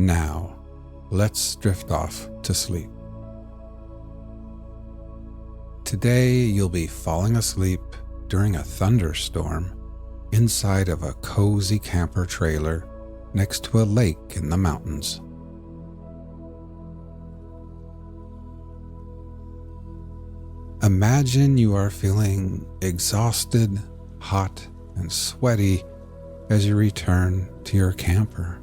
Now, let's drift off to sleep. Today, you'll be falling asleep during a thunderstorm inside of a cozy camper trailer next to a lake in the mountains. Imagine you are feeling exhausted, hot, and sweaty as you return to your camper.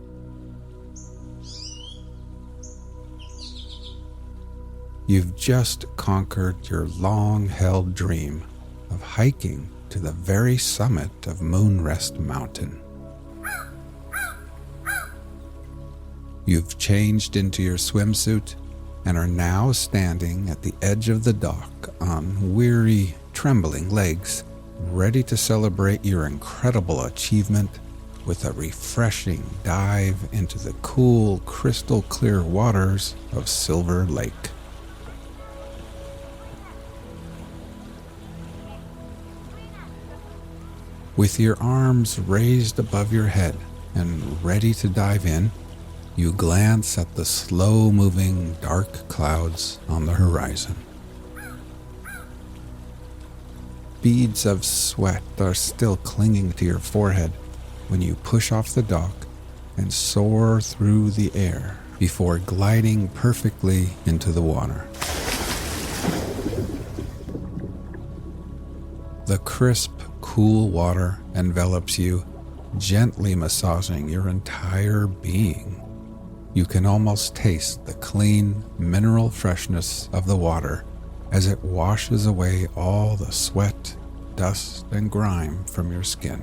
You've just conquered your long-held dream of hiking to the very summit of Moonrest Mountain. You've changed into your swimsuit and are now standing at the edge of the dock on weary, trembling legs, ready to celebrate your incredible achievement with a refreshing dive into the cool, crystal-clear waters of Silver Lake. With your arms raised above your head and ready to dive in, you glance at the slow-moving dark clouds on the horizon. Beads of sweat are still clinging to your forehead when you push off the dock and soar through the air before gliding perfectly into the water. The crisp, cool water envelops you, gently massaging your entire being. You can almost taste the clean, mineral freshness of the water as it washes away all the sweat, dust, and grime from your skin.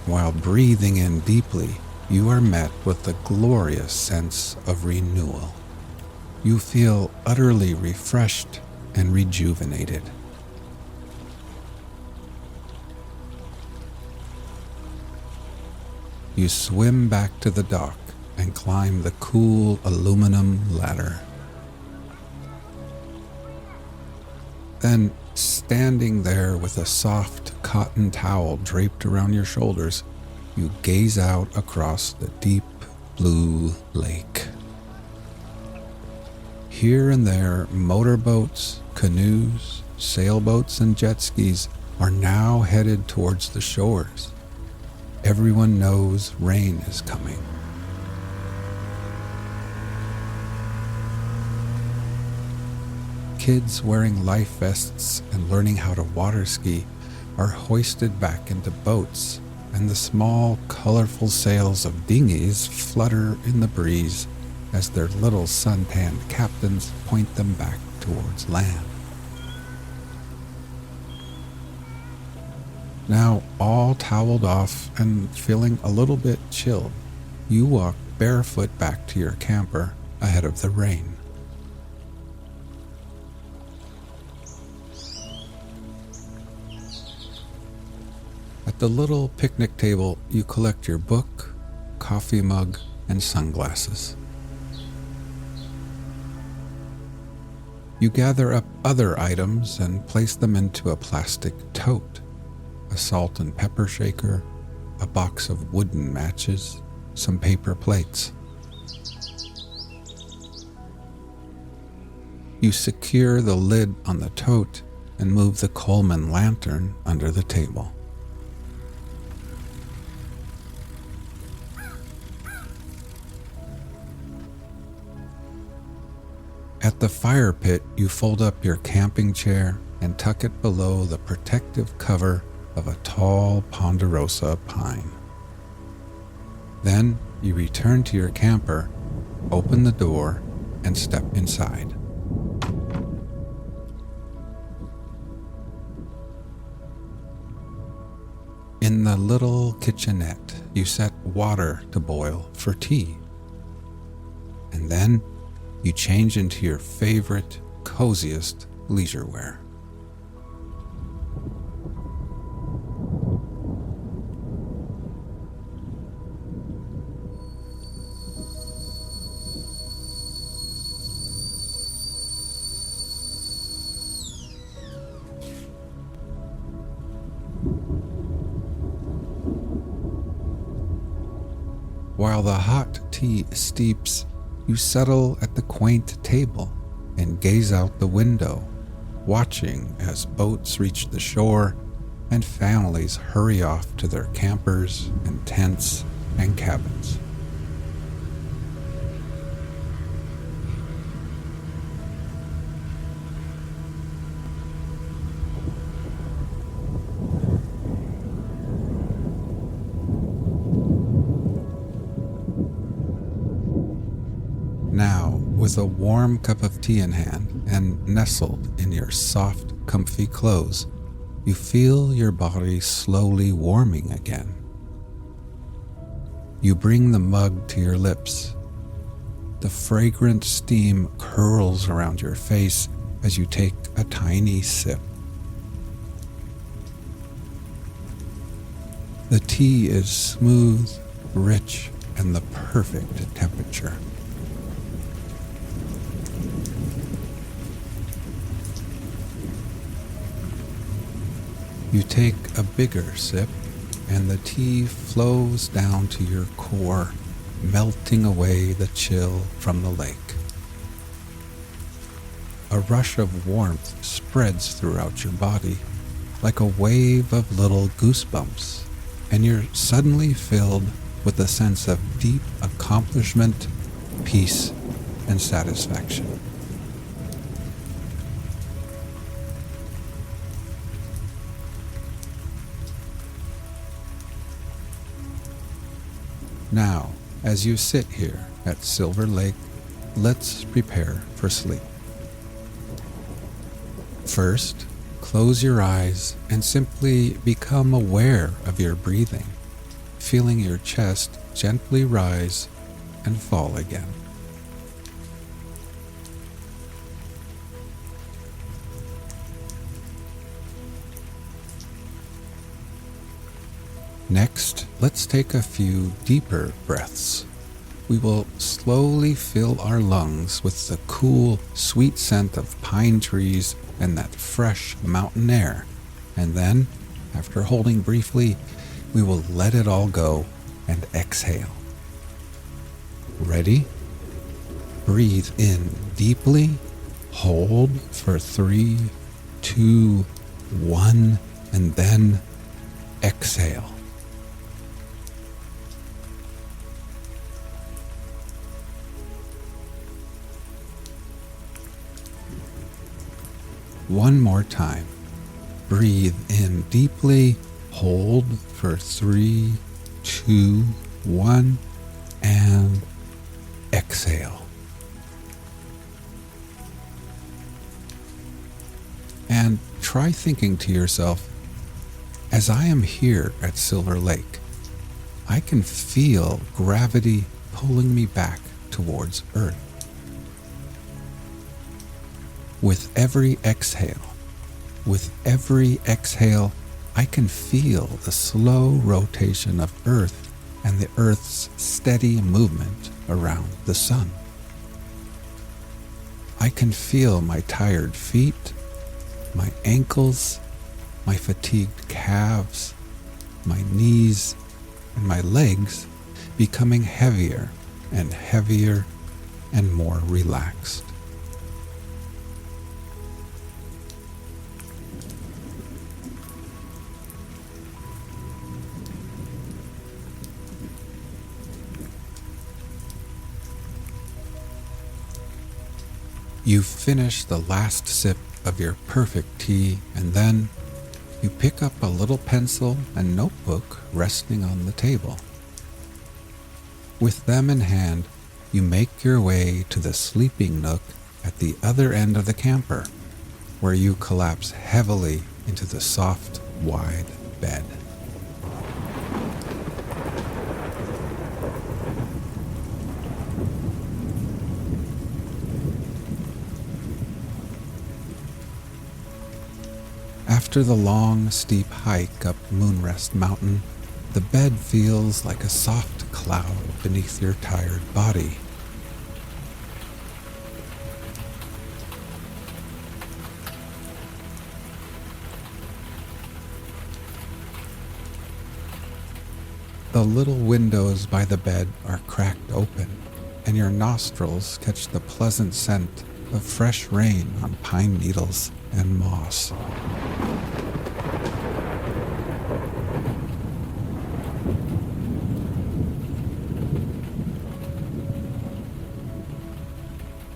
While breathing in deeply, you are met with the glorious sense of renewal. You feel utterly refreshed and rejuvenated. You swim back to the dock and climb the cool aluminum ladder. Then, standing there with a soft cotton towel draped around your shoulders, you gaze out across the deep blue lake. Here and there, motorboats, canoes, sailboats, and jet skis are now headed towards the shores. Everyone knows rain is coming. Kids wearing life vests and learning how to water ski are hoisted back into boats, and the small, colorful sails of dinghies flutter in the breeze as their little suntanned captains point them back towards land. Now, all toweled off and feeling a little bit chilled, you walk barefoot back to your camper ahead of the rain. At the little picnic table, you collect your book, coffee mug, and sunglasses. You gather up other items and place them into a plastic tote. A salt and pepper shaker, a box of wooden matches, some paper plates. You secure the lid on the tote and move the Coleman lantern under the table. At the fire pit, you fold up your camping chair and tuck it below the protective cover of a tall ponderosa pine. Then you return to your camper, open the door, and step inside. In the little kitchenette, you set water to boil for tea. And then you change into your favorite, coziest leisure wear. while the hot tea steeps, you settle at the quaint table and gaze out the window, watching as boats reach the shore and families hurry off to their campers and tents and cabins. Now, with a warm cup of tea in hand and nestled in your soft, comfy clothes, you feel your body slowly warming again. You bring the mug to your lips. The fragrant steam curls around your face as you take a tiny sip. The tea is smooth, rich, and the perfect temperature. You take a bigger sip, and the tea flows down to your core, melting away the chill from the lake. A rush of warmth spreads throughout your body, like a wave of little goosebumps, and you're suddenly filled with a sense of deep accomplishment, peace, and satisfaction. Now, as you sit here at Silver Lake, let's prepare for sleep. First, close your eyes and simply become aware of your breathing, feeling your chest gently rise and fall again. Next, let's take a few deeper breaths. We will slowly fill our lungs with the cool, sweet scent of pine trees and that fresh mountain air. And then, after holding briefly, we will let it all go and exhale. Ready? Breathe in deeply, hold for 3, 2, 1, and then exhale. One more time. Breathe in deeply, hold for 3, 2, 1, and exhale. And try thinking to yourself, as I am here at Silver Lake, I can feel gravity pulling me back towards Earth. With every exhale, I can feel the slow rotation of Earth and the Earth's steady movement around the sun. I can feel my tired feet, my ankles, my fatigued calves, my knees, and my legs becoming heavier and heavier and more relaxed. You finish the last sip of your perfect tea, and then you pick up a little pencil and notebook resting on the table. With them in hand, you make your way to the sleeping nook at the other end of the camper, where you collapse heavily into the soft, wide bed. After the long, steep hike up Moonrest Mountain, the bed feels like a soft cloud beneath your tired body. The little windows by the bed are cracked open, and your nostrils catch the pleasant scent of fresh rain on pine needles and moss.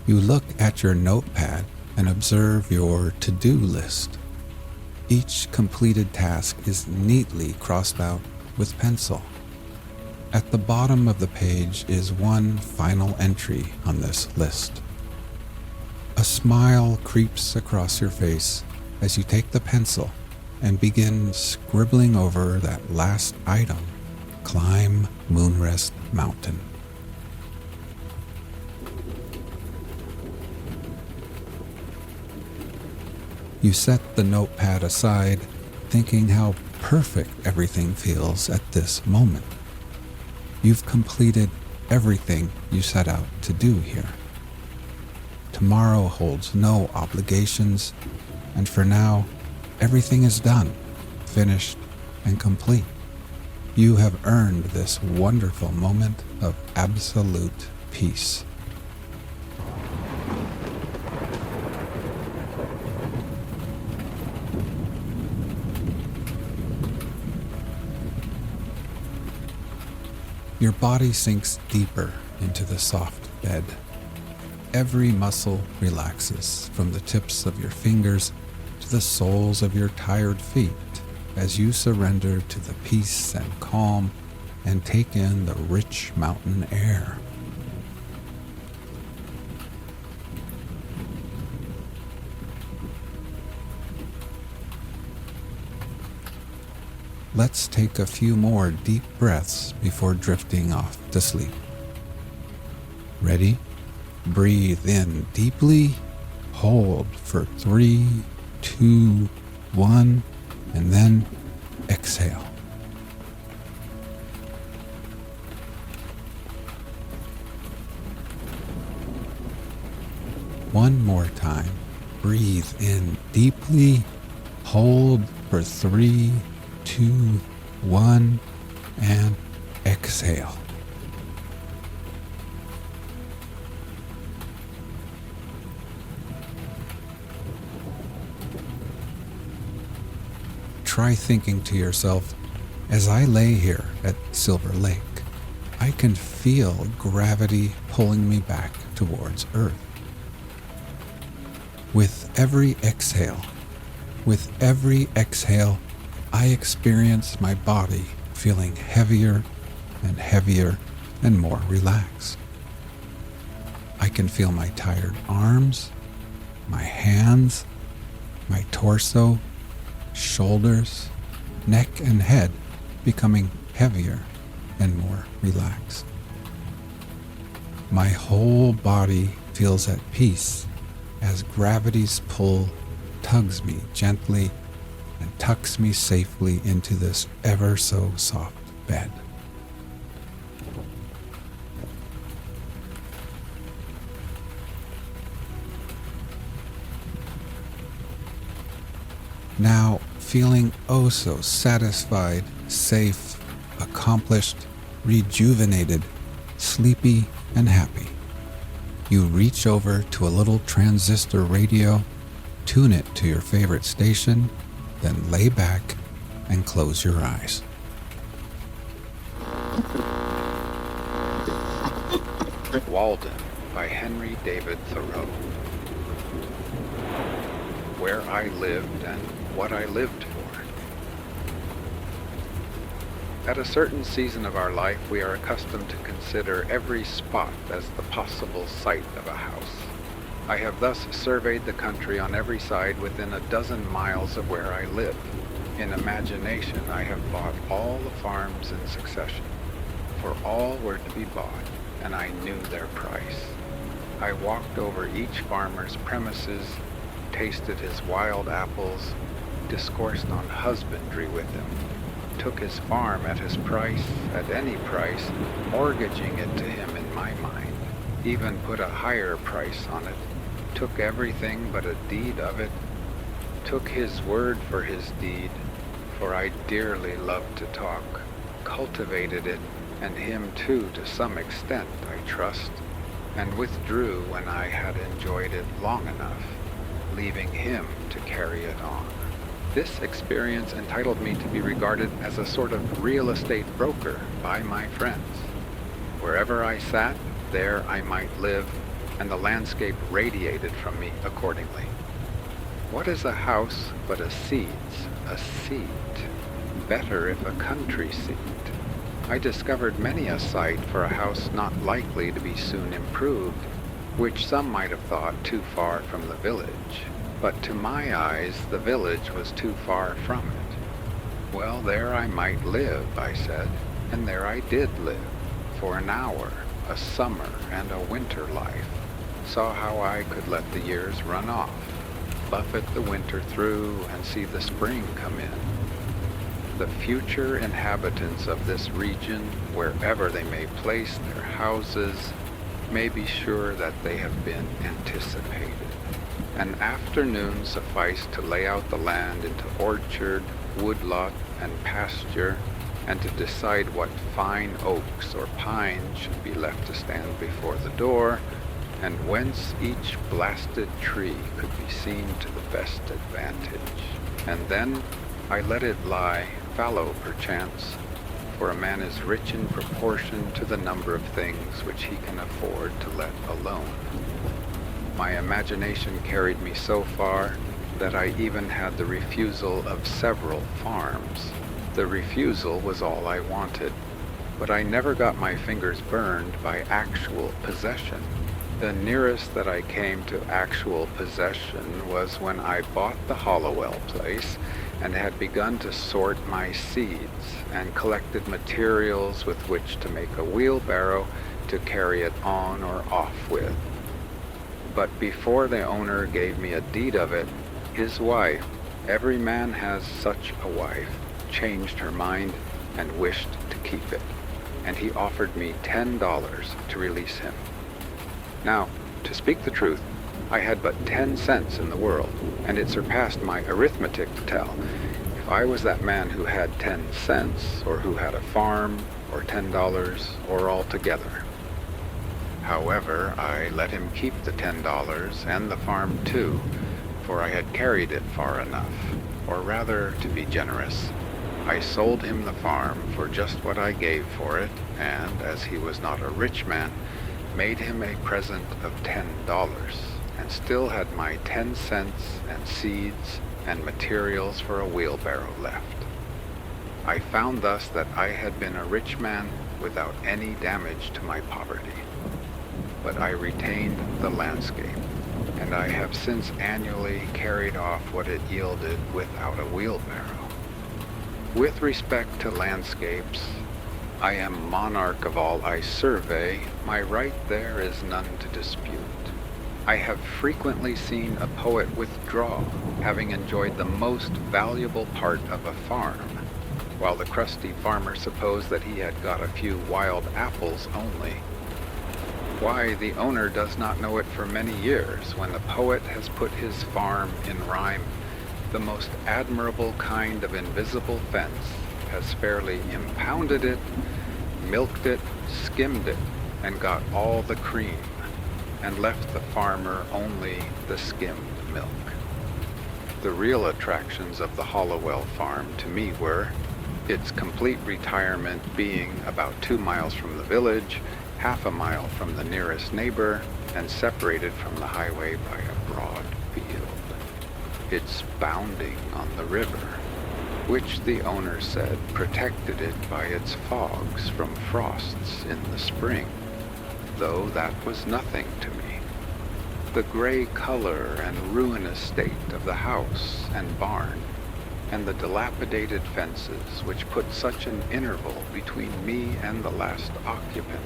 You look at your notepad and observe your to-do list. Each completed task is neatly crossed out with pencil. At the bottom of the page is one final entry on this list. A smile creeps across your face as you take the pencil and begin scribbling over that last item: climb Moonrest Mountain. You set the notepad aside, thinking how perfect everything feels at this moment. You've completed everything you set out to do here. Tomorrow holds no obligations, and for now, everything is done, finished, and complete. You have earned this wonderful moment of absolute peace. Your body sinks deeper into the soft bed. Every muscle relaxes from the tips of your fingers to the soles of your tired feet as you surrender to the peace and calm and take in the rich mountain air. Let's take a few more deep breaths before drifting off to sleep. Ready? Breathe in deeply, hold for 3, 2, 1, and then exhale. One more time. Breathe in deeply, hold for 3, 2, 1, and exhale. Try thinking to yourself, as I lay here at Silver Lake, I can feel gravity pulling me back towards Earth. With every exhale, I experience my body feeling heavier and heavier and more relaxed. I can feel my tired arms, my hands, my torso, shoulders, neck, and head becoming heavier and more relaxed. My whole body feels at peace as gravity's pull tugs me gently and tucks me safely into this ever so soft bed. Now, feeling oh so satisfied, safe, accomplished, rejuvenated, sleepy, and happy, you reach over to a little transistor radio, tune it to your favorite station, then lay back and close your eyes. Walden by Henry David Thoreau. Where I lived and what I lived for. At a certain season of our life, we are accustomed to consider every spot as the possible site of a house. I have thus surveyed the country on every side within a dozen miles of where I live. In imagination, I have bought all the farms in succession, for all were to be bought, and I knew their price. I walked over each farmer's premises, tasted his wild apples, discoursed on husbandry with him, took his farm at his price, at any price, mortgaging it to him in my mind, even put a higher price on it, took everything but a deed of it, took his word for his deed, for I dearly loved to talk, cultivated it, and him too to some extent, I trust, and withdrew when I had enjoyed it long enough, leaving him to carry it on. This experience entitled me to be regarded as a sort of real estate broker by my friends. Wherever I sat, there I might live, and the landscape radiated from me accordingly. What is a house but a seat? A seat. Better if a country seat. I discovered many a site for a house not likely to be soon improved, which some might have thought too far from the village. But to my eyes, the village was too far from it. Well, there I might live, I said, and there I did live, for an hour, a summer and a winter life. Saw how I could let the years run off, buffet the winter through, and see the spring come in. The future inhabitants of this region, wherever they may place their houses, may be sure that they have been anticipated. An afternoon sufficed to lay out the land into orchard, woodlot, and pasture, and to decide what fine oaks or pines should be left to stand before the door, and whence each blasted tree could be seen to the best advantage. And then I let it lie, fallow perchance, for a man is rich in proportion to the number of things which he can afford to let alone. My imagination carried me so far that I even had the refusal of several farms. The refusal was all I wanted, but I never got my fingers burned by actual possession. The nearest that I came to actual possession was when I bought the Hollowell place and had begun to sort my seeds and collected materials with which to make a wheelbarrow to carry it on or off with. But before the owner gave me a deed of it, his wife, every man has such a wife, changed her mind and wished to keep it, and he offered me $10 to release him. Now, to speak the truth, I had but 10 cents in the world, and it surpassed my arithmetic to tell. If I was that man who had 10 cents, or who had a farm, or $10, or all together. However, I let him keep the $10 and the farm too, for I had carried it far enough, or rather, to be generous, I sold him the farm for just what I gave for it, and as he was not a rich man, made him a present of $10, and still had my 10 cents and seeds and materials for a wheelbarrow left. I found thus that I had been a rich man without any damage to my poverty. But I retained the landscape, and I have since annually carried off what it yielded without a wheelbarrow. With respect to landscapes, I am monarch of all I survey, my right there is none to dispute. I have frequently seen a poet withdraw, having enjoyed the most valuable part of a farm, while the crusty farmer supposed that he had got a few wild apples only. Why, the owner does not know it for many years, when the poet has put his farm in rhyme, the most admirable kind of invisible fence, has fairly impounded it, milked it, skimmed it, and got all the cream, and left the farmer only the skimmed milk. The real attractions of the Hollowell farm to me were its complete retirement being about 2 miles from the village, half a mile from the nearest neighbor, and separated from the highway by a broad field. Its bounding on the river, which the owner said protected it by its fogs from frosts in the spring, though that was nothing to me. The gray color and ruinous state of the house and barn, and the dilapidated fences which put such an interval between me and the last occupant,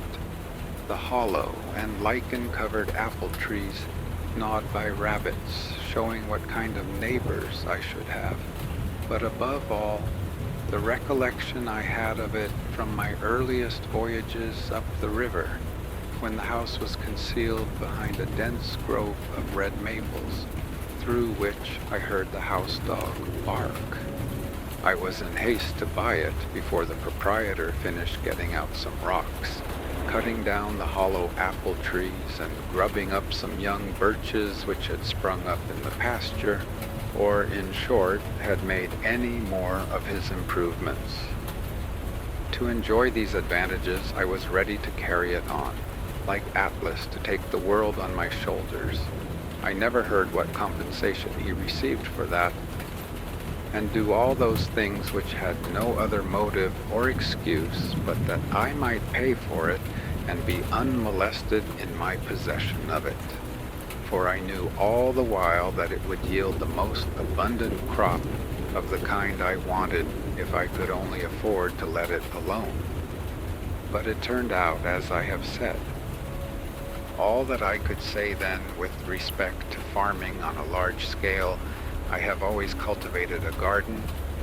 the hollow and lichen-covered apple trees gnawed by rabbits, showing what kind of neighbors I should have, but above all, the recollection I had of it from my earliest voyages up the river, when the house was concealed behind a dense grove of red maples, through which I heard the house dog bark. I was in haste to buy it before the proprietor finished getting out some rocks, cutting down the hollow apple trees and grubbing up some young birches which had sprung up in the pasture, or in short, had made any more of his improvements. To enjoy these advantages, I was ready to carry it on, like Atlas to take the world on my shoulders. I never heard what compensation he received for that, and do all those things which had no other motive or excuse but that I might pay for it and be unmolested in my possession of it. For I knew all the while that it would yield the most abundant crop of the kind I wanted if I could only afford to let it alone. But it turned out as I have said. All that I could say then with respect to farming on a large scale, I have always cultivated a garden,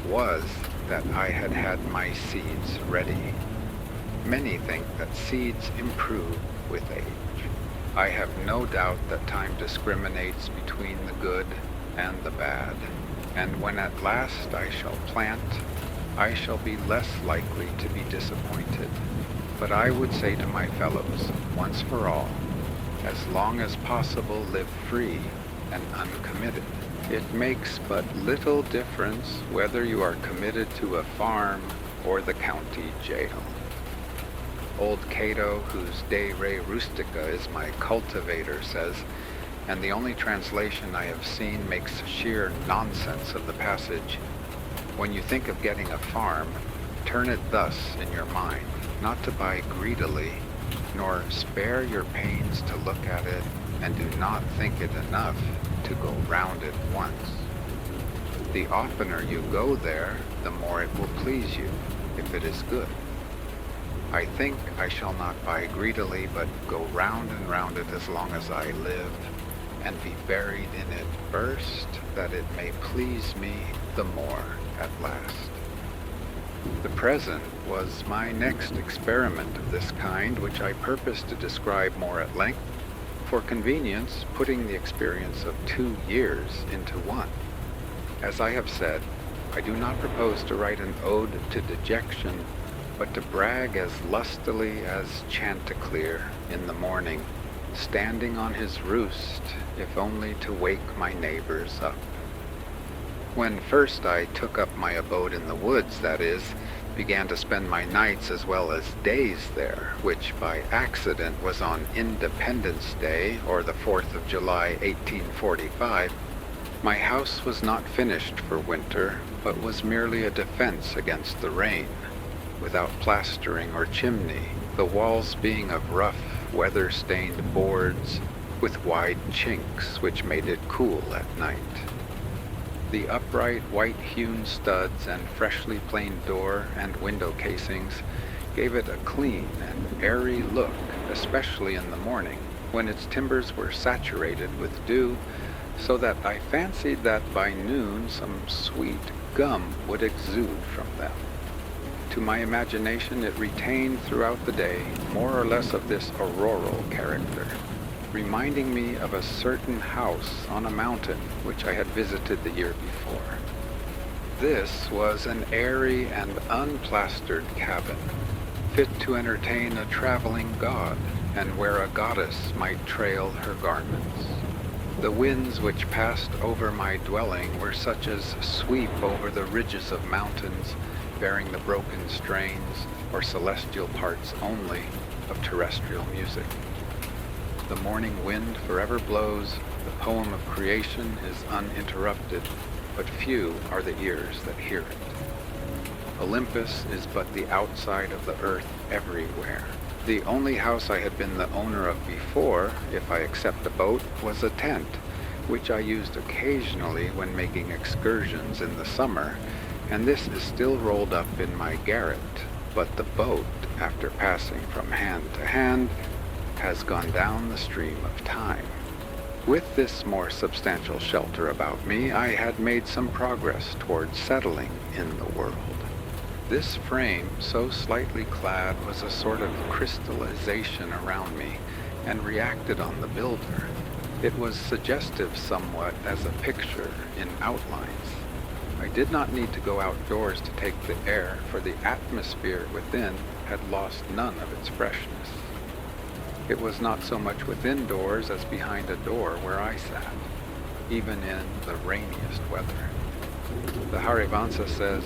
was that I had had my seeds ready. Many think that seeds improve with age. I have no doubt that time discriminates between the good and the bad, and when at last I shall plant, I shall be less likely to be disappointed. But I would say to my fellows, once for all, as long as possible live free and uncommitted. It makes but little difference whether you are committed to a farm or the county jail. Old Cato, whose De Re Rustica is my cultivator, says, and the only translation I have seen makes sheer nonsense of the passage, when you think of getting a farm, turn it thus in your mind, not to buy greedily, nor spare your pains to look at it, and do not think it enough to go round it once. The oftener you go there, the more it will please you, if it is good. I think I shall not buy greedily, but go round and round it as long as I live, and be buried in it first, that it may please me the more at last. The present was my next experiment of this kind, which I purpose to describe more at length, for convenience, putting the experience of 2 years into one. As I have said, I do not propose to write an ode to dejection, but to brag as lustily as Chanticleer in the morning, standing on his roost, if only to wake my neighbors up. When first I took up my abode in the woods, that is, began to spend my nights as well as days there, which by accident was on Independence Day, or the 4th of July, 1845, my house was not finished for winter, but was merely a defense against the rain, without plastering or chimney, the walls being of rough, weather-stained boards with wide chinks which made it cool at night. The upright white-hewn studs and freshly planed door and window casings gave it a clean and airy look, especially in the morning, when its timbers were saturated with dew, so that I fancied that by noon some sweet gum would exude from them. To my imagination it retained throughout the day more or less of this auroral character, reminding me of a certain house on a mountain which I had visited the year before. This was an airy and unplastered cabin, fit to entertain a traveling god, and where a goddess might trail her garments. The winds which passed over my dwelling were such as sweep over the ridges of mountains, bearing the broken strains, or celestial parts only, of terrestrial music. The morning wind forever blows, the poem of creation is uninterrupted, but few are the ears that hear it. Olympus is but the outside of the earth everywhere. The only house I had been the owner of before, if I except a boat, was a tent, which I used occasionally when making excursions in the summer, and this is still rolled up in my garret, but the boat, after passing from hand to hand, has gone down the stream of time. With this more substantial shelter about me, I had made some progress towards settling in the world. This frame, so slightly clad, was a sort of crystallization around me, and reacted on the builder. It was suggestive somewhat as a picture in outlines. I did not need to go outdoors to take the air, for the atmosphere within had lost none of its freshness. It was not so much within doors as behind a door where I sat, even in the rainiest weather. The Harivansa says,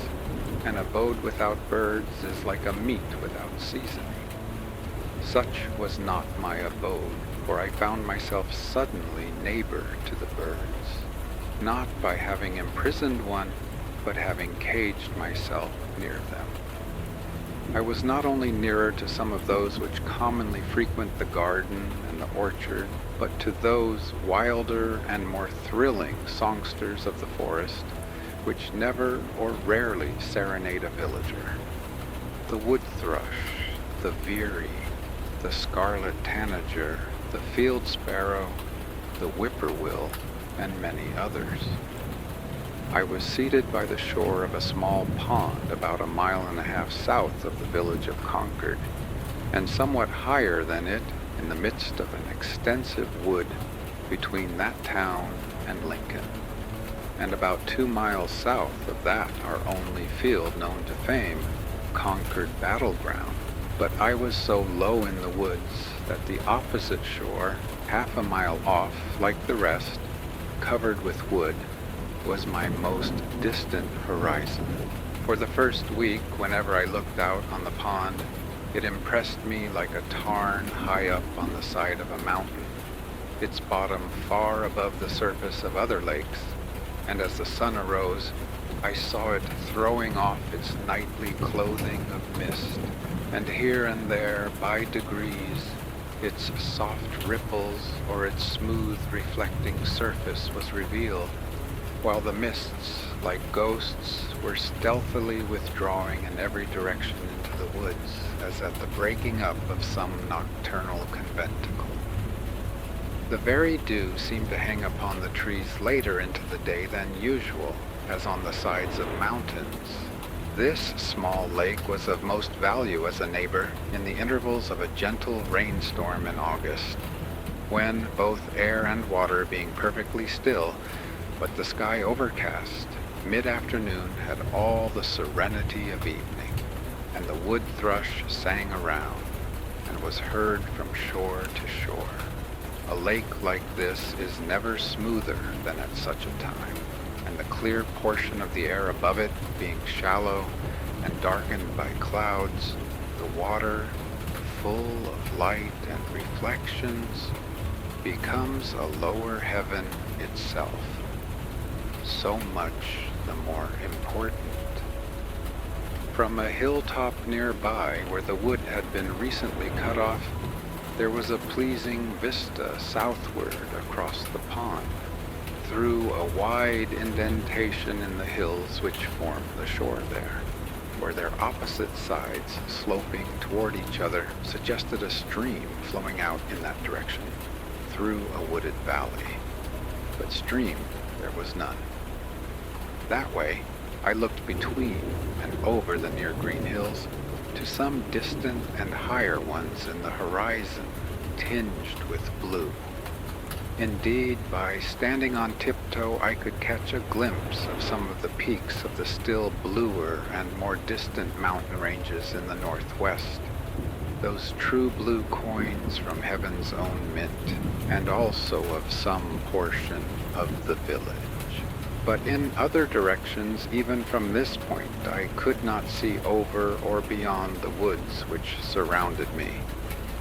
"An abode without birds is like a meat without seasoning." Such was not my abode, for I found myself suddenly neighbor to the birds, not by having imprisoned one, but having caged myself near them. I was not only nearer to some of those which commonly frequent the garden and the orchard, but to those wilder and more thrilling songsters of the forest, which never or rarely serenade a villager. The wood thrush, the veery, the scarlet tanager, the field sparrow, the whippoorwill, and many others. I was seated by the shore of a small pond about 1.5 miles south of the village of Concord, and somewhat higher than it in the midst of an extensive wood between that town and Lincoln, and about 2 miles south of that our only field known to fame, Concord Battleground. But I was so low in the woods that the opposite shore, 1/2 mile off, like the rest, covered with wood, was my most distant horizon. For the first week, whenever I looked out on the pond, it impressed me like a tarn high up on the side of a mountain, its bottom far above the surface of other lakes, and as the sun arose, I saw it throwing off its nightly clothing of mist, and here and there, by degrees, its soft ripples or its smooth reflecting surface was revealed, while the mists, like ghosts, were stealthily withdrawing in every direction into the woods, as at the breaking up of some nocturnal conventicle. The very dew seemed to hang upon the trees later into the day than usual, as on the sides of mountains. This small lake was of most value as a neighbor in the intervals of a gentle rainstorm in August, when, both air and water being perfectly still, but the sky overcast, mid-afternoon had all the serenity of evening, and the wood thrush sang around, and was heard from shore to shore. A lake like this is never smoother than at such a time, and the clear portion of the air above it being shallow and darkened by clouds, the water, full of light and reflections, becomes a lower heaven itself. So much the more important. From a hilltop nearby, where the wood had been recently cut off, there was a pleasing vista southward across the pond, through a wide indentation in the hills which formed the shore there, where their opposite sides, sloping toward each other, suggested a stream flowing out in that direction, through a wooded valley. But stream there was none. That way, I looked between and over the near green hills to some distant and higher ones in the horizon, tinged with blue. Indeed, by standing on tiptoe, I could catch a glimpse of some of the peaks of the still bluer and more distant mountain ranges in the northwest, those true blue coins from heaven's own mint, and also of some portion of the village. But in other directions, even from this point, I could not see over or beyond the woods which surrounded me.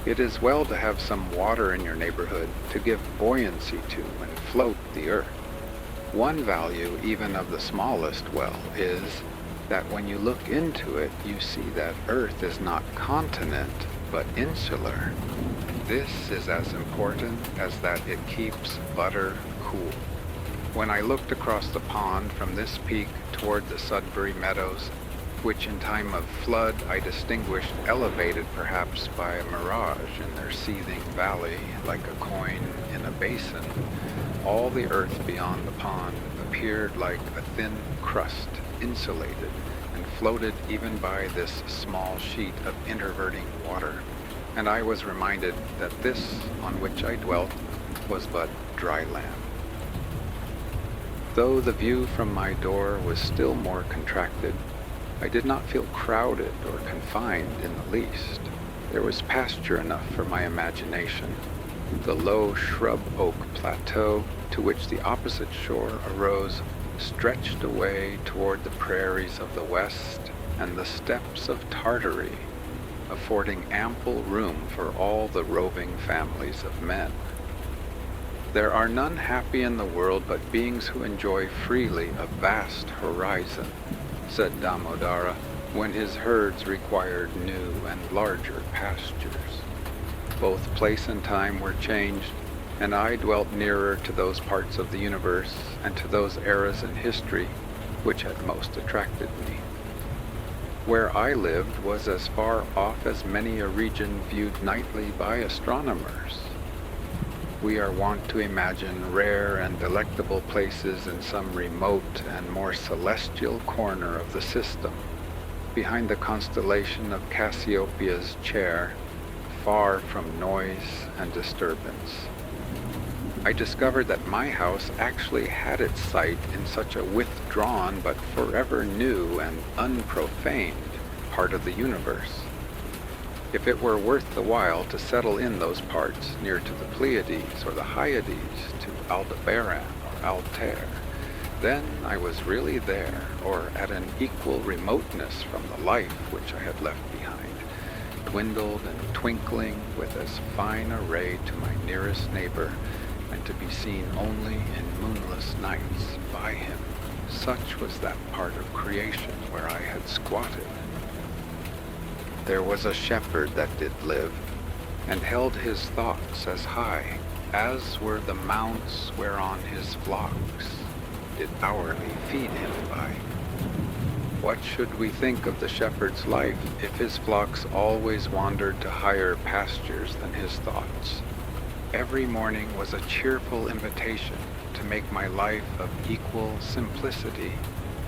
It is well to have some water in your neighborhood to give buoyancy to and float the earth. One value even of the smallest well is that when you look into it, you see that earth is not continent, but insular. This is as important as that it keeps butter cool. When I looked across the pond from this peak toward the Sudbury Meadows, which in time of flood I distinguished elevated perhaps by a mirage in their seething valley like a coin in a basin, all the earth beyond the pond appeared like a thin crust, insulated, and floated even by this small sheet of interverting water, and I was reminded that this on which I dwelt was but dry land. Though the view from my door was still more contracted, I did not feel crowded or confined in the least. There was pasture enough for my imagination. The low shrub oak plateau to which the opposite shore arose stretched away toward the prairies of the west and the steppes of Tartary, affording ample room for all the roving families of men. There are none happy in the world but beings who enjoy freely a vast horizon, said Damodara, when his herds required new and larger pastures. Both place and time were changed, and I dwelt nearer to those parts of the universe and to those eras in history which had most attracted me. Where I lived was as far off as many a region viewed nightly by astronomers. We are wont to imagine rare and delectable places in some remote and more celestial corner of the system, behind the constellation of Cassiopeia's chair, far from noise and disturbance. I discovered that my house actually had its site in such a withdrawn but forever new and unprofaned part of the universe. If it were worth the while to settle in those parts near to the Pleiades or the Hyades, to Aldebaran or Altair, then I was really there, or at an equal remoteness from the life which I had left behind, dwindled and twinkling with as fine a ray to my nearest neighbor, and to be seen only in moonless nights by him. Such was that part of creation where I had squatted. There was a shepherd that did live, and held his thoughts as high as were the mounts whereon his flocks did hourly feed him by. What should we think of the shepherd's life if his flocks always wandered to higher pastures than his thoughts? Every morning was a cheerful invitation to make my life of equal simplicity,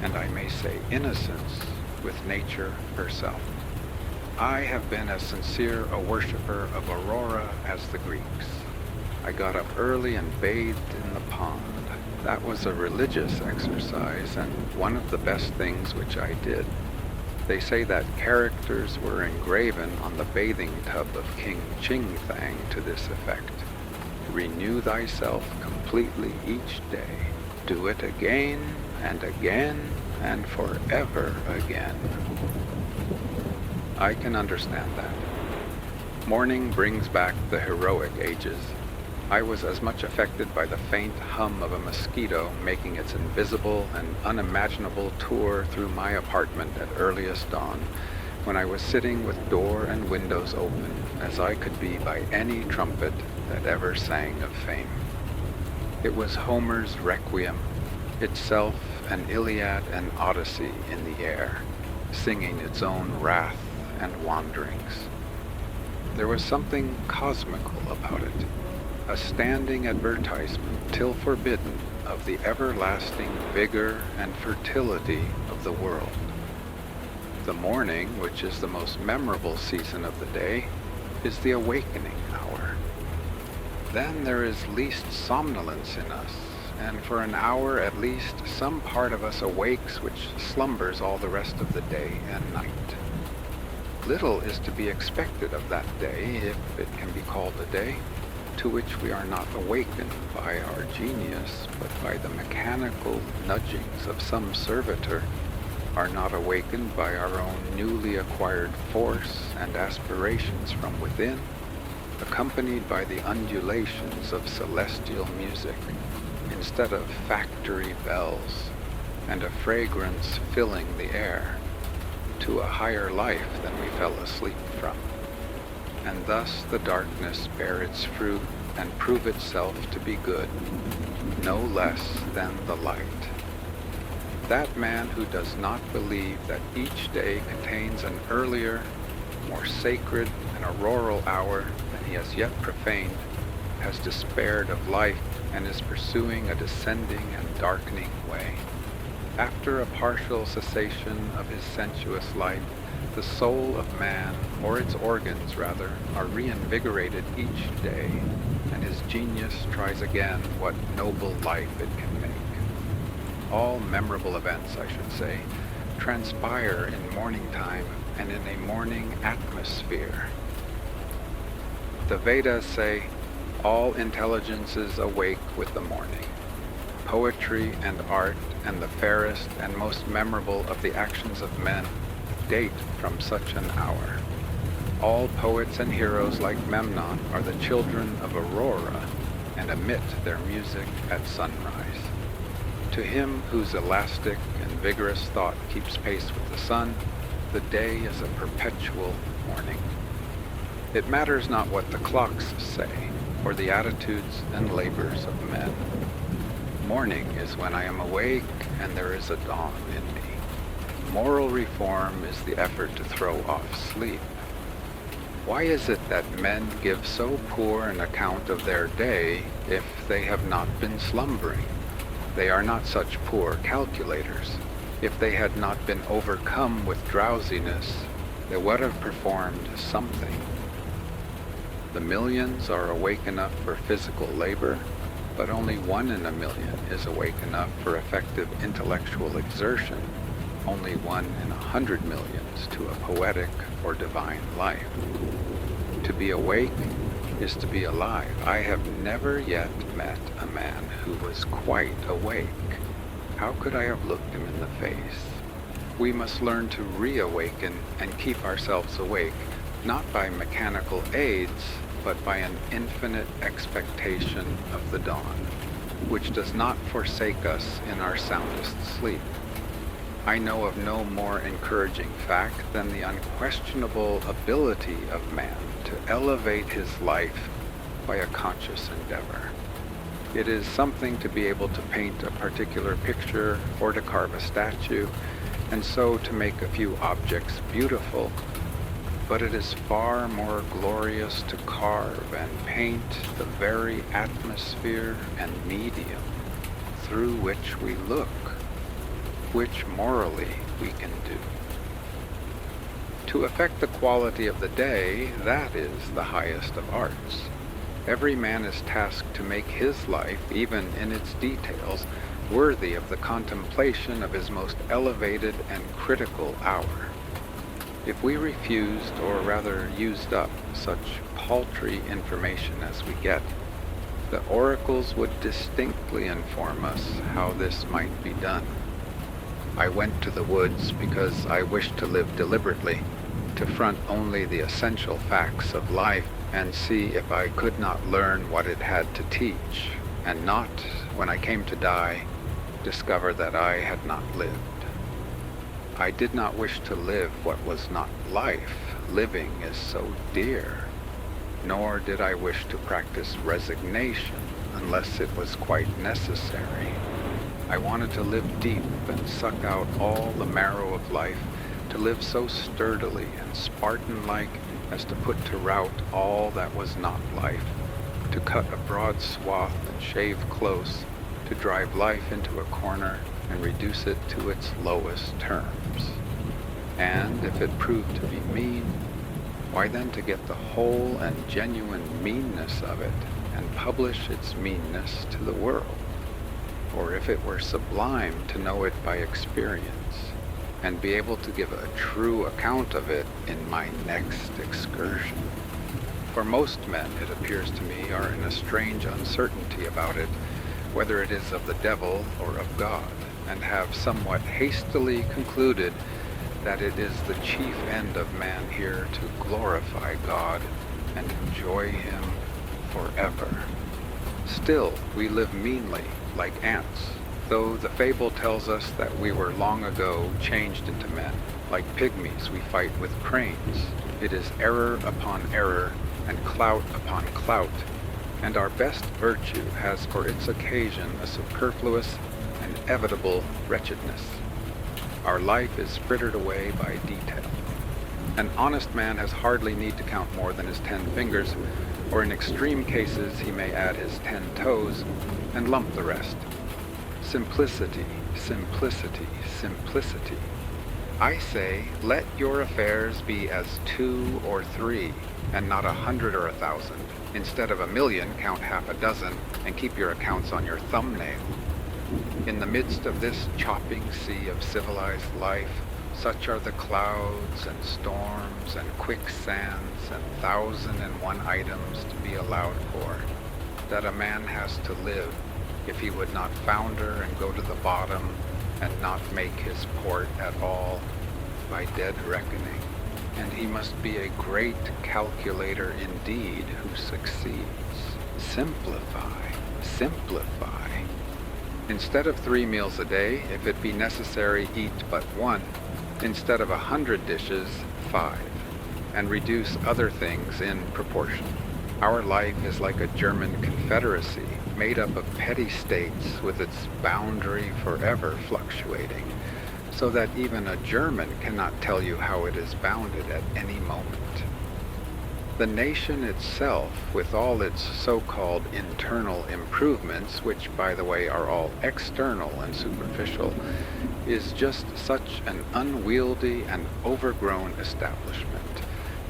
and I may say innocence, with nature herself. I have been as sincere a worshipper of Aurora as the Greeks. I got up early and bathed in the pond. That was a religious exercise, and one of the best things which I did. They say that characters were engraven on the bathing tub of King Ching Thang to this effect: renew thyself completely each day. Do it again and again and forever again. I can understand that. Morning brings back the heroic ages. I was as much affected by the faint hum of a mosquito making its invisible and unimaginable tour through my apartment at earliest dawn, when I was sitting with door and windows open, as I could be by any trumpet that ever sang of fame. It was Homer's Requiem, itself an Iliad and Odyssey in the air, singing its own wrath and wanderings. There was something cosmical about it, a standing advertisement, till forbidden, of the everlasting vigor and fertility of the world. The morning, which is the most memorable season of the day, is the awakening hour. Then there is least somnolence in us, and for an hour at least some part of us awakes which slumbers all the rest of the day and night. Little is to be expected of that day, if it can be called a day, to which we are not awakened by our genius, but by the mechanical nudgings of some servitor, are not awakened by our own newly acquired force and aspirations from within, accompanied by the undulations of celestial music, instead of factory bells, and a fragrance filling the air, to a higher life than we fell asleep from. And thus the darkness bear its fruit and prove itself to be good, no less than the light. That man who does not believe that each day contains an earlier, more sacred and auroral hour than he has yet profaned, has despaired of life and is pursuing a descending and darkening way. After a partial cessation of his sensuous life, the soul of man, or its organs rather, are reinvigorated each day, and his genius tries again what noble life it can make. all memorable events, I should say, transpire in morning time and in a morning atmosphere. The Vedas say, all intelligences awake with the morning. Poetry and art and the fairest and most memorable of the actions of men date from such an hour. All poets and heroes like Memnon are the children of Aurora and emit their music at sunrise. To him whose elastic and vigorous thought keeps pace with the sun, the day is a perpetual morning. It matters not what the clocks say, or the attitudes and labors of men. Morning is when I am awake and there is a dawn in me. Moral reform is the effort to throw off sleep. Why is it that men give so poor an account of their day if they have not been slumbering? They are not such poor calculators. If they had not been overcome with drowsiness, they would have performed something. The millions are awake enough for physical labor, but only 1 in a million is awake enough for effective intellectual exertion, only 1 in 100 millions to a poetic or divine life. To be awake is to be alive. I have never yet met a man who was quite awake. How could I have looked him in the face? We must learn to reawaken and keep ourselves awake, not by mechanical aids, but by an infinite expectation of the dawn, which does not forsake us in our soundest sleep. I know of no more encouraging fact than the unquestionable ability of man to elevate his life by a conscious endeavor. It is something to be able to paint a particular picture or to carve a statue, and so to make a few objects beautiful, but it is far more glorious to carve and paint the very atmosphere and medium through which we look, which morally we can do. To affect the quality of the day, that is the highest of arts. Every man is tasked to make his life, even in its details, worthy of the contemplation of his most elevated and critical hour. If we refused, or rather used up, such paltry information as we get, the oracles would distinctly inform us how this might be done. I went to the woods because I wished to live deliberately, to front only the essential facts of life and see if I could not learn what it had to teach, and not, when I came to die, discover that I had not lived. I did not wish to live what was not life. Living is so dear. Nor did I wish to practice resignation unless it was quite necessary. I wanted to live deep and suck out all the marrow of life, to live so sturdily and Spartan-like as to put to rout all that was not life, to cut a broad swath and shave close, to drive life into a corner and reduce it to its lowest terms. And if it proved to be mean, why then to get the whole and genuine meanness of it and publish its meanness to the world. Or if it were sublime, to know it by experience and be able to give a true account of it in my next excursion. For most men, it appears to me, are in a strange uncertainty about it, whether it is of the devil or of God, and have somewhat hastily concluded that it is the chief end of man here to glorify God and enjoy him forever. Still, we live meanly, like ants, though the fable tells us that we were long ago changed into men. Like pygmies, we fight with cranes. It is error upon error and clout upon clout, and our best virtue has for its occasion a superfluous and inevitable wretchedness. Our life is frittered away by detail. An honest man has hardly need to count more than his 10 fingers, or in extreme cases he may add his 10 toes and lump the rest. Simplicity, simplicity, simplicity. I say, let your affairs be as 2 or 3, and not 100 or 1,000. Instead of 1,000,000, count half a dozen, and keep your accounts on your thumbnail. In the midst of this chopping sea of civilized life, such are the clouds and storms and quicksands and 1,001 items to be allowed for, that a man has to live if he would not founder and go to the bottom and not make his port at all by dead reckoning. And he must be a great calculator indeed who succeeds. Simplify, simplify. Instead of 3 meals a day, if it be necessary, eat but 1. Instead of 100 dishes, 5. And reduce other things in proportion. Our life is like a German confederacy, made up of petty states with its boundary forever fluctuating, so that even a German cannot tell you how it is bounded at any moment. The nation itself, with all its so-called internal improvements, which, by the way, are all external and superficial, is just such an unwieldy and overgrown establishment,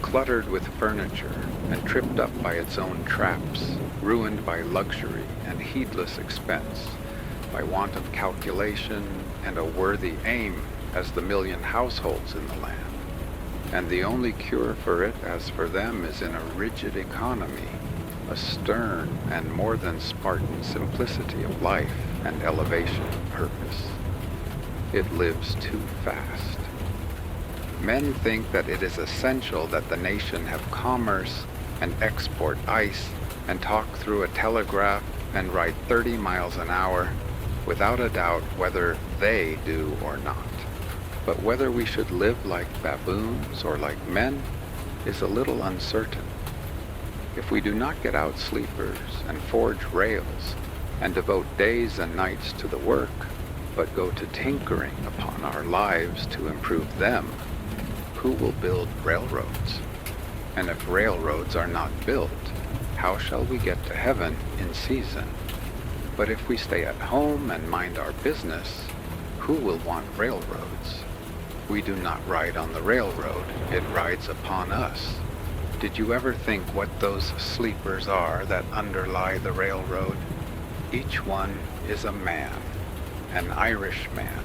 cluttered with furniture and tripped up by its own traps, ruined by luxury and heedless expense, by want of calculation and a worthy aim as the 1,000,000 households in the land. And the only cure for it, as for them, is in a rigid economy, a stern and more than Spartan simplicity of life and elevation of purpose. It lives too fast. Men think that it is essential that the nation have commerce and export ice and talk through a telegraph and ride 30 miles an hour without a doubt whether they do or not. But whether we should live like baboons or like men is a little uncertain. If we do not get out sleepers and forge rails and devote days and nights to the work, but go to tinkering upon our lives to improve them, who will build railroads? And if railroads are not built, how shall we get to heaven in season? But if we stay at home and mind our business, who will want railroads? We do not ride on the railroad, it rides upon us. Did you ever think what those sleepers are that underlie the railroad? Each one is a man, an Irish man,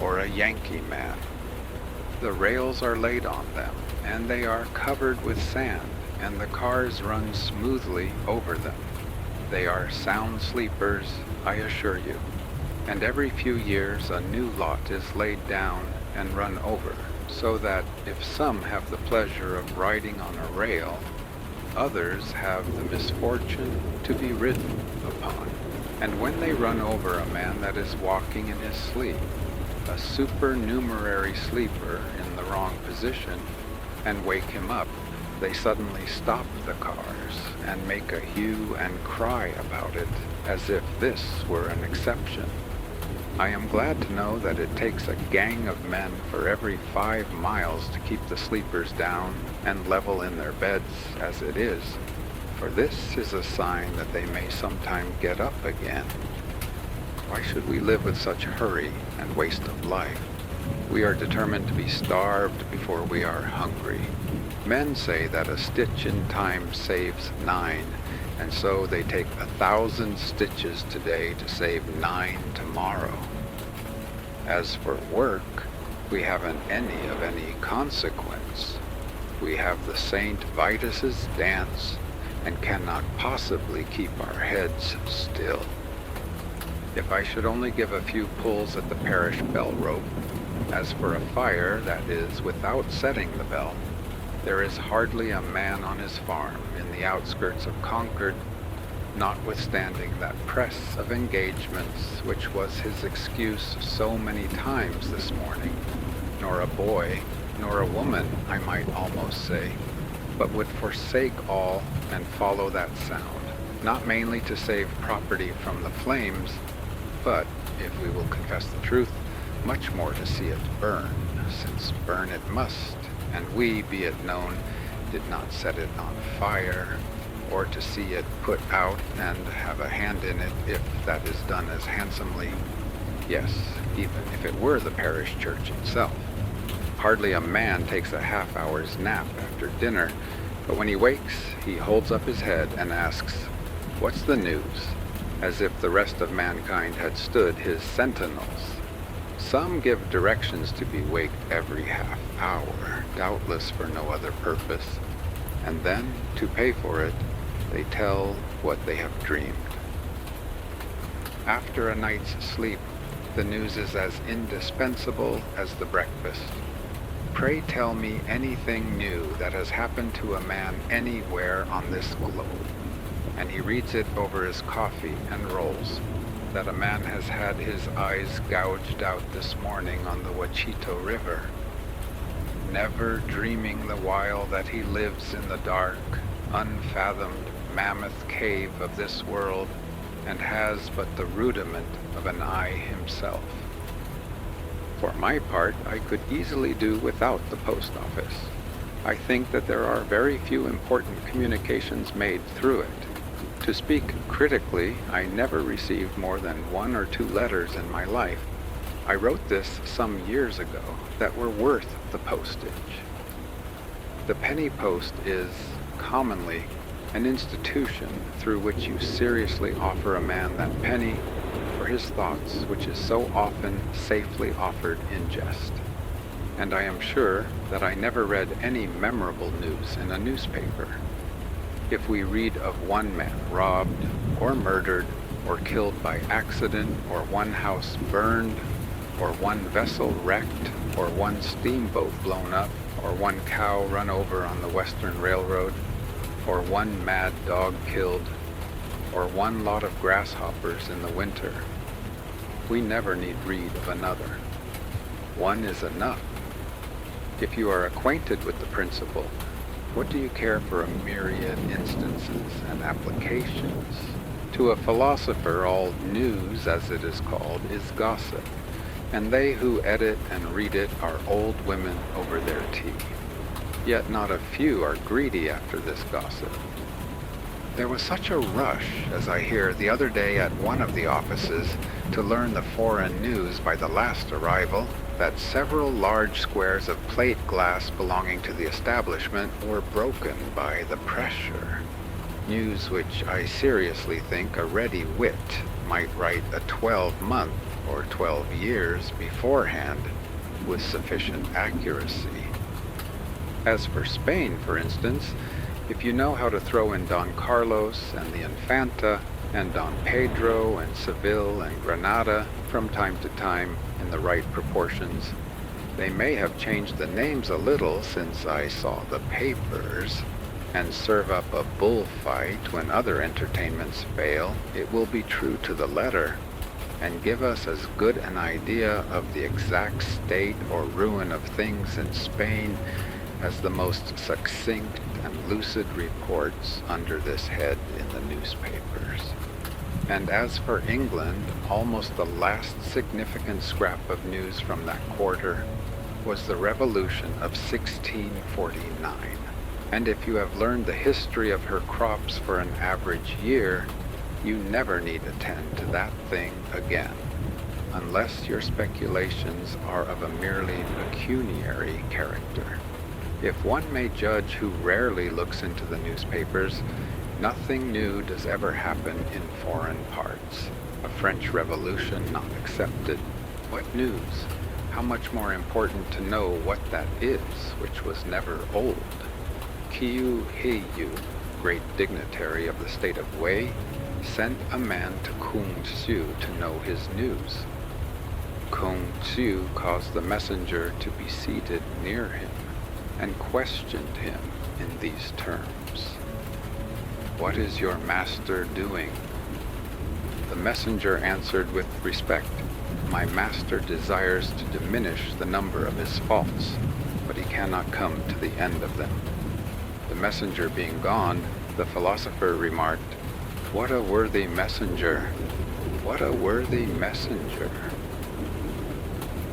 or a Yankee man. The rails are laid on them, and they are covered with sand, and the cars run smoothly over them. They are sound sleepers, I assure you. And every few years a new lot is laid down and run over, so that if some have the pleasure of riding on a rail, others have the misfortune to be ridden upon. And when they run over a man that is walking in his sleep, a supernumerary sleeper in the wrong position, and wake him up, they suddenly stop the cars and make a hue and cry about it, as if this were an exception. I am glad to know that it takes a gang of men for every 5 miles to keep the sleepers down and level in their beds as it is, for this is a sign that they may sometime get up again. Why should we live with such hurry and waste of life? We are determined to be starved before we are hungry. Men say that a stitch in time saves 9, and so they take 1,000 stitches today to save 9 tomorrow. As for work, we haven't any of any consequence. We have the Saint Vitus's dance and cannot possibly keep our heads still. If I should only give a few pulls at the parish bell rope, as for a fire, that is, without setting the bell, there is hardly a man on his farm in the outskirts of Concord, notwithstanding that press of engagements which was his excuse so many times this morning, nor a boy, nor a woman, I might almost say, but would forsake all and follow that sound, not mainly to save property from the flames, but, if we will confess the truth, much more to see it burn, since burn it must, and we, be it known, did not set it on fire, or to see it put out and have a hand in it if that is done as handsomely. Yes, even if it were the parish church itself. Hardly a man takes a half-hour's nap after dinner, but when he wakes, he holds up his head and asks, "What's the news?" as if the rest of mankind had stood his sentinels. Some give directions to be waked every half hour, doubtless for no other purpose, and then, to pay for it, they tell what they have dreamed. After a night's sleep, the news is as indispensable as the breakfast. Pray tell me anything new that has happened to a man anywhere on this globe. And he reads it over his coffee and rolls, that a man has had his eyes gouged out this morning on the Wachito River, never dreaming the while that he lives in the dark, unfathomed mammoth cave of this world, and has but the rudiment of an eye himself. For my part, I could easily do without the post office. I think that there are very few important communications made through it. To speak critically, I never received more than 1 or 2 letters in my life. I wrote this some years ago that were worth the postage. The penny post is, commonly, an institution through which you seriously offer a man that penny for his thoughts, which is so often safely offered in jest. And I am sure that I never read any memorable news in a newspaper. If we read of one man robbed, or murdered, or killed by accident, or one house burned, or one vessel wrecked, or one steamboat blown up, or one cow run over on the Western Railroad, or one mad dog killed, or one lot of grasshoppers in the winter, we never need read of another. One is enough. If you are acquainted with the principle, what do you care for a myriad instances and applications? To a philosopher, all news, as it is called, is gossip, and they who edit and read it are old women over their tea. Yet not a few are greedy after this gossip. There was such a rush, as I hear, the other day at one of the offices to learn the foreign news by the last arrival, that several large squares of plate glass belonging to the establishment were broken by the pressure. News which I seriously think a ready wit might write a 12-month or 12 years beforehand with sufficient accuracy. As for Spain, for instance, if you know how to throw in Don Carlos and the Infanta and Don Pedro and Seville and Granada from time to time in the right proportions, they may have changed the names a little since I saw the papers, and serve up a bullfight when other entertainments fail, it will be true to the letter, and give us as good an idea of the exact state or ruin of things in Spain as the most succinct and lucid reports under this head in the newspapers. And as for England, almost the last significant scrap of news from that quarter was the Revolution of 1649. And if you have learned the history of her crops for an average year, you never need attend to that thing again, unless your speculations are of a merely pecuniary character. If one may judge who rarely looks into the newspapers, nothing new does ever happen in foreign parts, a French Revolution not excepted. What news? How much more important to know what that is, which was never old. Kiu Heiyu, great dignitary of the state of Wei, sent a man to Kung Tzu to know his news. Kung Tzu caused the messenger to be seated near him, and questioned him in these terms. "What is your master doing?" The messenger answered with respect, "My master desires to diminish the number of his faults, but he cannot come to the end of them." The messenger being gone, the philosopher remarked, "What a worthy messenger! What a worthy messenger!"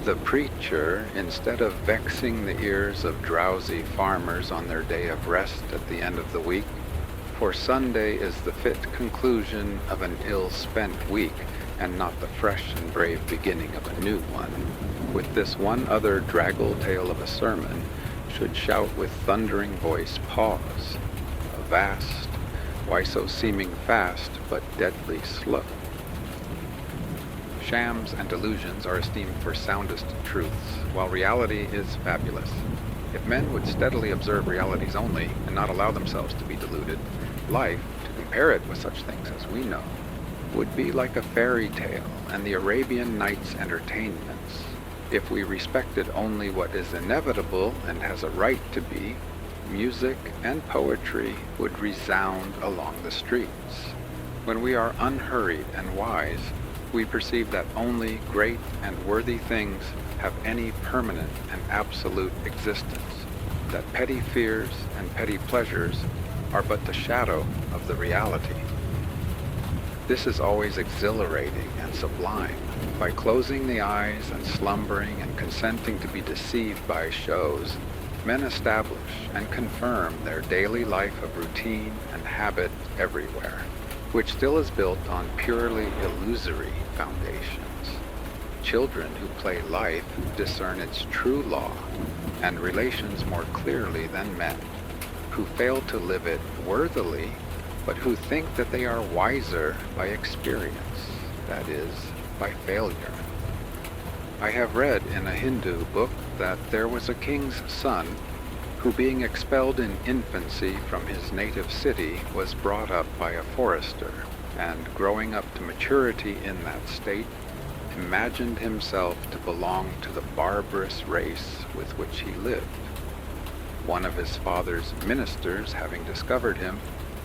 The preacher, instead of vexing the ears of drowsy farmers on their day of rest at the end of the week, for Sunday is the fit conclusion of an ill-spent week, and not the fresh and brave beginning of a new one, with this one other draggle tale of a sermon, should shout with thundering voice, "Pause! Avast! Why so seeming fast, but deadly slow? Shams and delusions are esteemed for soundest truths, while reality is fabulous. If men would steadily observe realities only, and not allow themselves to be deluded, life, to compare it with such things as we know, would be like a fairy tale and the Arabian Nights' entertainments. If we respected only what is inevitable and has a right to be, music and poetry would resound along the streets. When we are unhurried and wise, we perceive that only great and worthy things have any permanent and absolute existence, that petty fears and petty pleasures are but the shadow of the reality. This is always exhilarating and sublime. By closing the eyes and slumbering and consenting to be deceived by shows, men establish and confirm their daily life of routine and habit everywhere, which still is built on purely illusory foundations. Children who play life discern its true law and relations more clearly than men, who fail to live it worthily, but who think that they are wiser by experience, that is, by failure. I have read in a Hindu book that there was a king's son who, being expelled in infancy from his native city, was brought up by a forester, and growing up to maturity in that state, imagined himself to belong to the barbarous race with which he lived. One of his father's ministers, having discovered him,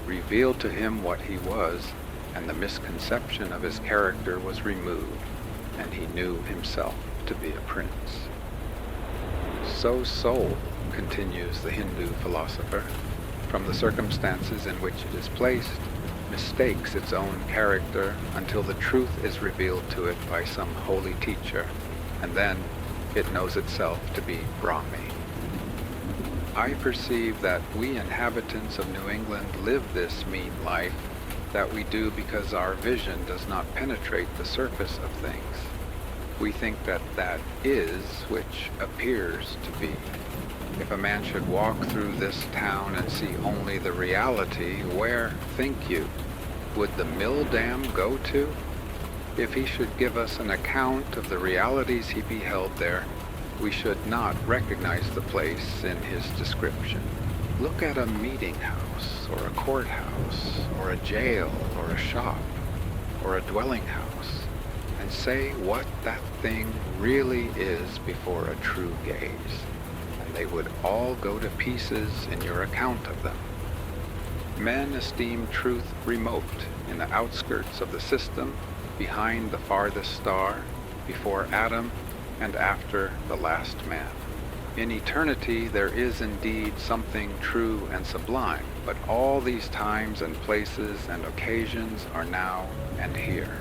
revealed to him what he was, and the misconception of his character was removed, and he knew himself to be a prince. So soul, continues the Hindu philosopher, from the circumstances in which it is placed, mistakes its own character until the truth is revealed to it by some holy teacher, and then it knows itself to be Brahmi. I perceive that we inhabitants of New England live this mean life, that we do because our vision does not penetrate the surface of things. We think that that is which appears to be. If a man should walk through this town and see only the reality, where, think you, would the mill dam go to? If he should give us an account of the realities he beheld there, we should not recognize the place in his description. Look at a meeting house, or a courthouse, or a jail, or a shop, or a dwelling house, and say what that thing really is before a true gaze, and they would all go to pieces in your account of them. Men esteem truth remote, in the outskirts of the system, behind the farthest star, before Adam, and after the last man. In eternity there is indeed something true and sublime, but all these times and places and occasions are now and here.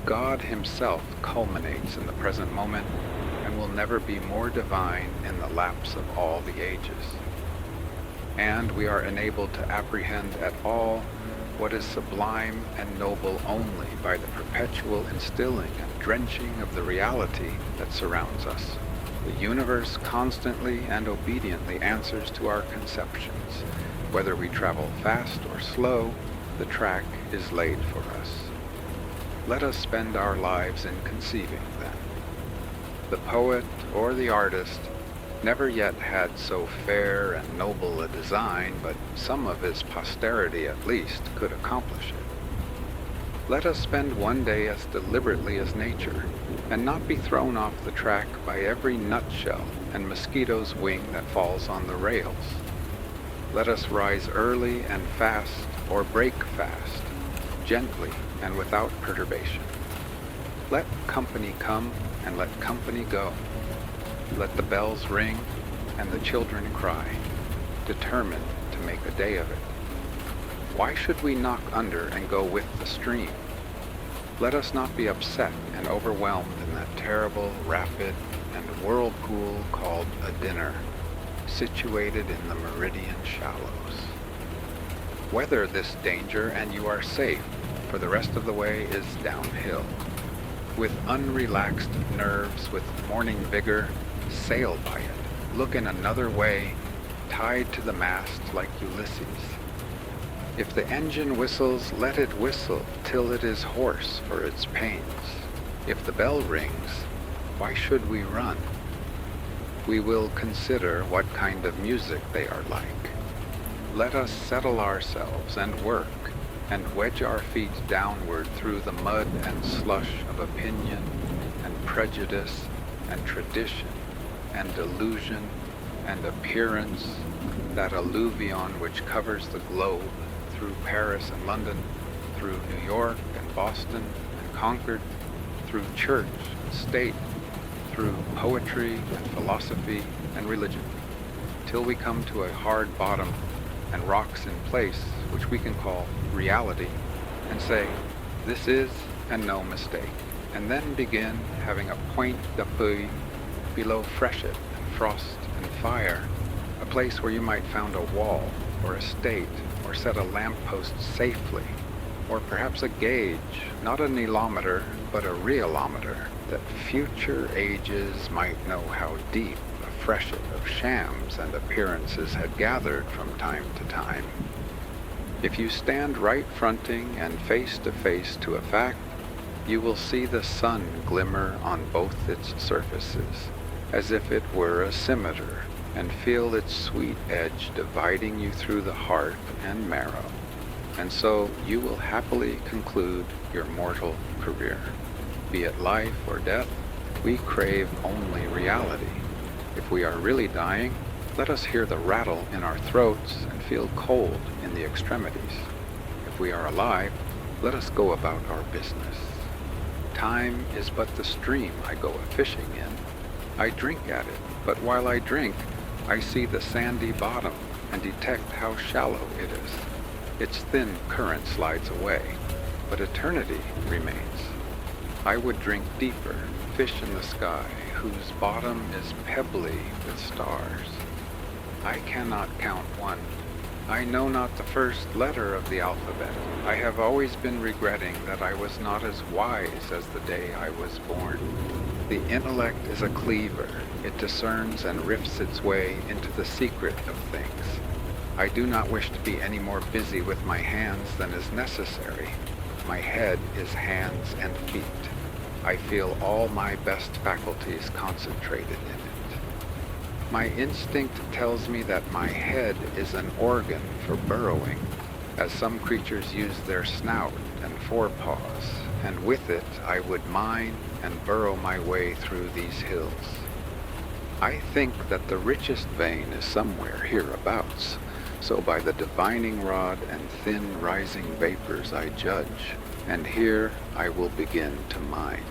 God himself culminates in the present moment and will never be more divine in the lapse of all the ages. And we are enabled to apprehend at all what is sublime and noble only by the perpetual instilling and drenching of the reality that surrounds us. The universe constantly and obediently answers to our conceptions. Whether we travel fast or slow, the track is laid for us. Let us spend our lives in conceiving, then. The poet or the artist never yet had so fair and noble a design, but some of his posterity at least could accomplish it. Let us spend one day as deliberately as nature, and not be thrown off the track by every nutshell and mosquito's wing that falls on the rails. Let us rise early and fast, or break fast, gently and without perturbation. Let company come and let company go. Let the bells ring and the children cry, determined to make a day of it. Why should we knock under and go with the stream? Let us not be upset and overwhelmed in that terrible, rapid, and whirlpool called a dinner, situated in the meridian shallows. Weather this danger and you are safe, for the rest of the way is downhill. With unrelaxed nerves, with morning vigor, sail by it. Look in another way, tied to the mast like Ulysses. If the engine whistles, let it whistle till it is hoarse for its pains. If the bell rings, why should we run? We will consider what kind of music they are like. Let us settle ourselves and work, and wedge our feet downward through the mud and slush of opinion and prejudice and tradition and delusion and appearance, that alluvion which covers the globe, through Paris and London, through New York and Boston and Concord, through church and state, through poetry and philosophy and religion, till we come to a hard bottom and rocks in place, which we can call reality, and say, this is and no mistake, and then begin having a point d'appui below freshet and frost and fire, a place where you might found a wall or a state or set a lamppost safely, or perhaps a gauge, not a nilometer, but a realometer, that future ages might know how deep a freshet of shams and appearances had gathered from time to time. If you stand right fronting and face to face to a fact, you will see the sun glimmer on both its surfaces, as if it were a scimitar, and feel its sweet edge dividing you through the heart and marrow, and so you will happily conclude your mortal career. Be it life or death, we crave only reality. If we are really dying, let us hear the rattle in our throats and feel cold in the extremities. If we are alive, let us go about our business. Time is but the stream I go a-fishing in. I drink at it, but while I drink, I see the sandy bottom and detect how shallow it is. Its thin current slides away, but eternity remains. I would drink deeper, fish in the sky, whose bottom is pebbly with stars. I cannot count one. I know not the first letter of the alphabet. I have always been regretting that I was not as wise as the day I was born. The intellect is a cleaver. It discerns and rifts its way into the secret of things. I do not wish to be any more busy with my hands than is necessary. My head is hands and feet. I feel all my best faculties concentrated in it. My instinct tells me that my head is an organ for burrowing, as some creatures use their snout and forepaws, and with it I would mine and burrow my way through these hills. I think that the richest vein is somewhere hereabouts, so by the divining rod and thin rising vapors I judge, and here I will begin to mine.